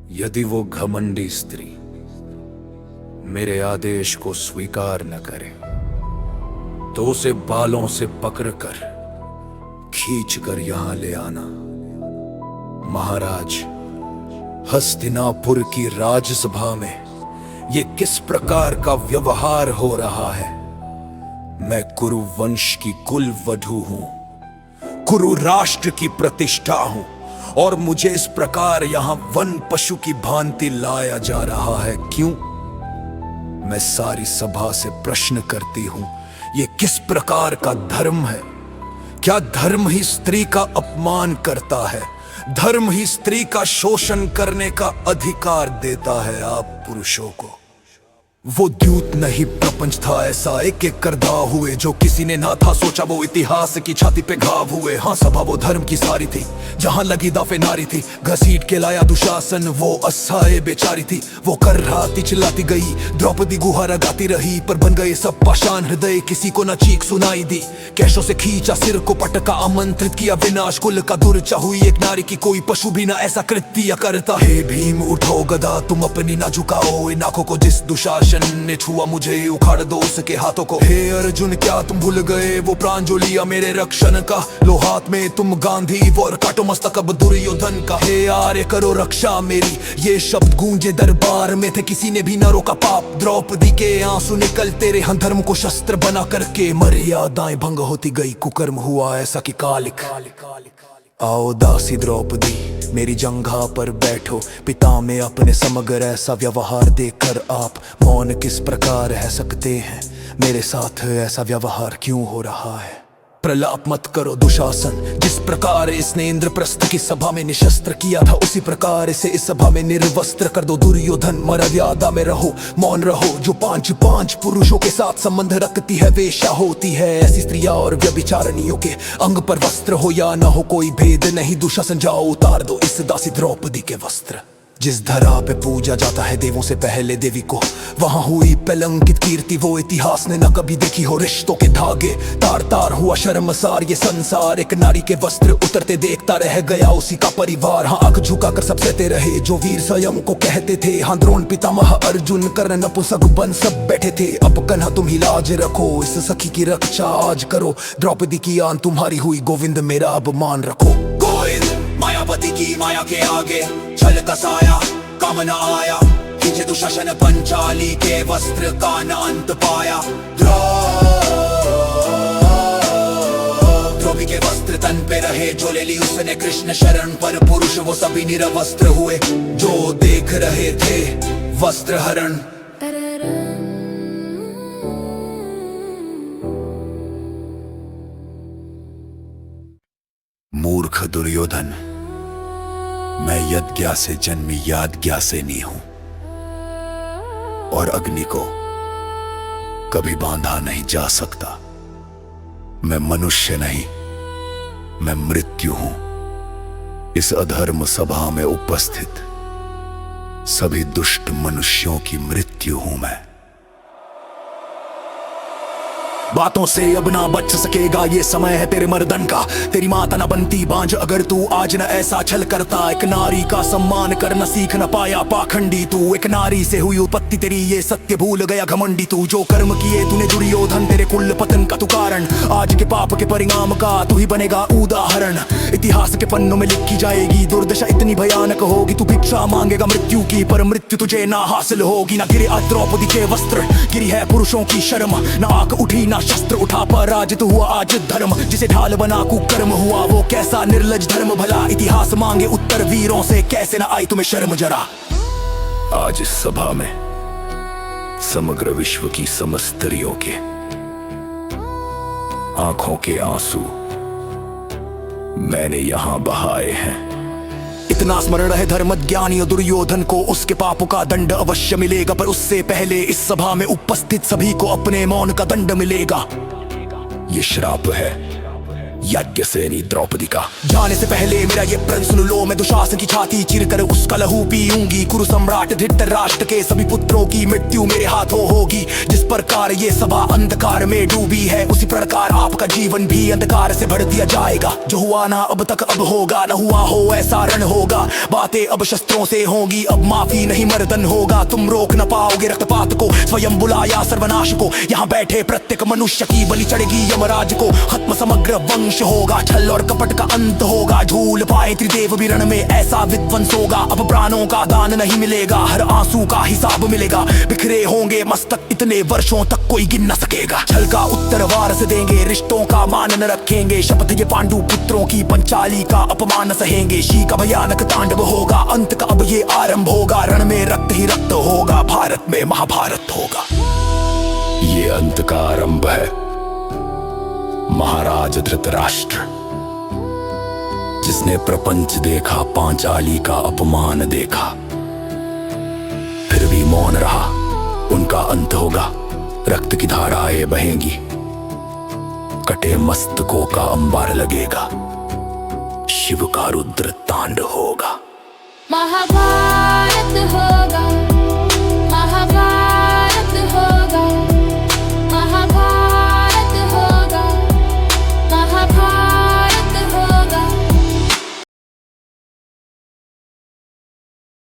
यदि वो घमंडी स्त्री मेरे आदेश को स्वीकार न करे तो उसे बालों से पकड़कर खींचकर यहां ले आना। महाराज, हस्तिनापुर की राजसभा में ये किस प्रकार का व्यवहार हो रहा है? मैं कुरु वंश की कुल वधू हूं, कुरु राष्ट्र की प्रतिष्ठा हूं, और मुझे इस प्रकार यहां वन पशु की भांति लाया जा रहा है। क्यों? मैं सारी सभा से प्रश्न करती हूं, ये किस प्रकार का धर्म है? क्या धर्म ही स्त्री का अपमान करता है? धर्म ही स्त्री का शोषण करने का अधिकार देता है आप पुरुषों को? वो द्यूत नहीं प्रपंच था ऐसा, एक एक कर दाव हुए जो किसी ने ना था सोचा, वो इतिहास की छाती पे घाव हुए। हाँ, सभा वो धर्म की सारी थी, जहां लगी दाफे नारी थी। घसीट के लाया दुशासन, वो असहाय बेचारी थी। वो कर रहा चिल्लाती गई, द्रौपदी गुहारा गाती रही, पर बन गए सब पाषाण हृदय, किसी को न चीख सुनाई दी। कैशों से खींचा सिर को पटका, आमंत्रित किया विनाश कुल का दुर्चा हुई एक नारी की, कोई पशु भी ना ऐसा कृत्य करता। हे भीम उठो गदा, तुम अपनी ना झुकाओ इन आंखों को, जिस दुशासन ने छुआ मुझे उखाड़ दो उसके हाथों को। हे अर्जुन, क्या तुम भूल गए वो प्राण जो लिया मेरे रक्षण का? लो हाथ में तुम गांधी और काटो मस्तक अब दुर्योधन का। हे आर्य करो रक्षा मेरी, ये शब्द गूंजे दरबार में थे, किसी ने भी न रोका पाप। द्रौपदी के आंसू निकलते रहे, धर्म को शस्त्र बना करके मर्यादाएं भंग होती गई। कुकर्म हुआ ऐसा कि कालिक। आओ दासी द्रौपदी, मेरी जंघा पर बैठो, पिता में अपने समग्र ऐसा व्यवहार देखकर आप मौन किस प्रकार रह सकते हैं? मेरे साथ ऐसा व्यवहार क्यों हो रहा है? प्रलाप मत करो दुशासन, जिस प्रकार इसने इंद्रप्रस्थ की सभा में निशस्त्र किया था, उसी प्रकार इसे इस सभा में निर्वस्त्र कर दो। दुर्योधन, मर्यादा में रहो, मौन रहो। जो पांच पुरुषों के साथ संबंध रखती है वेश्या होती है, ऐसी स्त्रियां और व्यभिचारिणियों के अंग पर वस्त्र हो या न हो कोई भेद नहीं। दुशासन, जाओ उतार दो इस दासी द्रौपदी के वस्त्र। जिस धरा पे पूजा जाता है देवों से पहले देवी को, वहां हुई कलंकित कीर्ति वो इतिहास ने न कभी देखी हो। रिश्तों के धागे तार तार हुआ शर्मसार ये संसार, एक नारी के वस्त्र उतरते देखता रह गया उसी का परिवार। हाँ, आंख झुकाकर सब सहते रहे जो वीर स्वयं को कहते थे। हाँ, द्रोण, पितामह अर्जुन, कर्ण, नपुंसक बन सब बैठे थे। अब कन्हा तुम ही लाज रखो, इस सखी की रक्षा आज करो। द्रौपदी की आन तुम्हारी हुई, गोविंद मेरा अब मान रखो। गोविंद, मायावती की माया के आगे छल का साया काम न आया, खींचे दुशासन पंचाली के वस्त्र का न अंत पाया। द्रौपदी के वस्त्र तन पे रहे, जो ले ली उसने कृष्ण शरण पर। पुरुष वो सभी निरवस्त्र हुए, जो देख रहे थे वस्त्र हरण। मूर्ख दुर्योधन, मैं यज्ञ से जन्मी याज्ञसेनी हूं, और अग्नि को कभी बांधा नहीं जा सकता। मैं मनुष्य नहीं, मैं मृत्यु हूं। इस अधर्म सभा में उपस्थित सभी दुष्ट मनुष्यों की मृत्यु हूं मैं। बातों से अब ना बच सकेगा, ये समय है तेरे मर्दन का। तेरी माता न बनती बांझ अगर तू आज न ऐसा छल करता। एक नारी का सम्मान करना सीख न पाया पाखंडी तू, एक नारी से हुई उत्पत्ति तेरी ये सत्य भूल गया घमंडी तू। जो कर्म किए तूने दुर्योधन, तेरे कुल पतन का तू कारण, आज के पाप के परिणाम का तू ही बनेगा उदाहरण। इतिहास के पन्नों में लिखी जाएगी दुर्दशा इतनी भयानक होगी, तू भिक्षा मांगेगा मृत्यु की, पर मृत्यु तुझे ना हासिल होगी। ना गिरे आज द्रौपदी के वस्त्र, गिरी है पुरुषों की शर्म। ना आंख उठी ना शस्त्र उठा, पराजित हुआ आज धर्म। जिसे ढाल बना कुकर्म हुआ, वो कैसा निर्लज धर्म भला। इतिहास मांगे उत्तर वीरों से, कैसे ना आई तुम्हें शर्म जरा। आज इस सभा में समग्र विश्व की समस्त स्त्रियों के आंखों के आंसू मैंने यहां बहाए हैं। इतना स्मरण रहे धर्म ज्ञानी दुर्योधन को, उसके पापों का दंड अवश्य मिलेगा, पर उससे पहले इस सभा में उपस्थित सभी को अपने मौन का दंड मिलेगा। ये श्राप है, यज्ञसेनी द्रौपदी का। जाने से पहले मेरा ये प्रण सुन लो, मैं दुशासन की छाती चीरकर उसका लहू पीऊंगी। कुरु सम्राट धृतराष्ट्र के सभी पुत्रों की मृत्यु मेरे हाथों होगी। जिस प्रकार ये सभा अंधकार में डूबी है, उसी प्रकार आपका जीवन भी अंधकार से भर दिया जाएगा। जो हुआ ना अब तक अब होगा, न हुआ हो ऐसा रण होगा। बातें अब शस्त्रों से होंगी, अब माफी नहीं मर्दन होगा। तुम रोक न पाओगे रक्तपात को, स्वयं बुलाया सर्वनाश को। यहाँ बैठे प्रत्येक मनुष्य की बलि चढ़ेगी यमराज को। खत्म समग्र वंश होगा, छल और कपट का अंत होगा। झूल पाए त्रिदेव भी रण में ऐसा विध्वंस होगा। अब प्राणों का दान नहीं मिलेगा, हर आंसू का हिसाब मिलेगा। बिखरे होंगे मस्तक इतने वर्षों तक कोई गिन न सकेगा। छल का उत्तर वारस देंगे, रिश्तों का मान न रखेंगे। शपथ ये पांडु पुत्रों की, पंचाली का अपमान सहेंगे। शी का भयानक तांडव होगा, अंत का अब ये आरंभ होगा। रण में रक्त ही रक्त होगा, भारत में महाभारत होगा। ये अंत का आरंभ है महाराज धृतराष्ट्र, जिसने प्रपंच देखा, पांचाली का अपमान देखा, फिर भी मौन रहा। उनका अंत होगा, रक्त की धाराएं बहेंगी, कटे मस्तकों का अंबार लगेगा, शिव का रुद्र तांड होगा। महाभारत।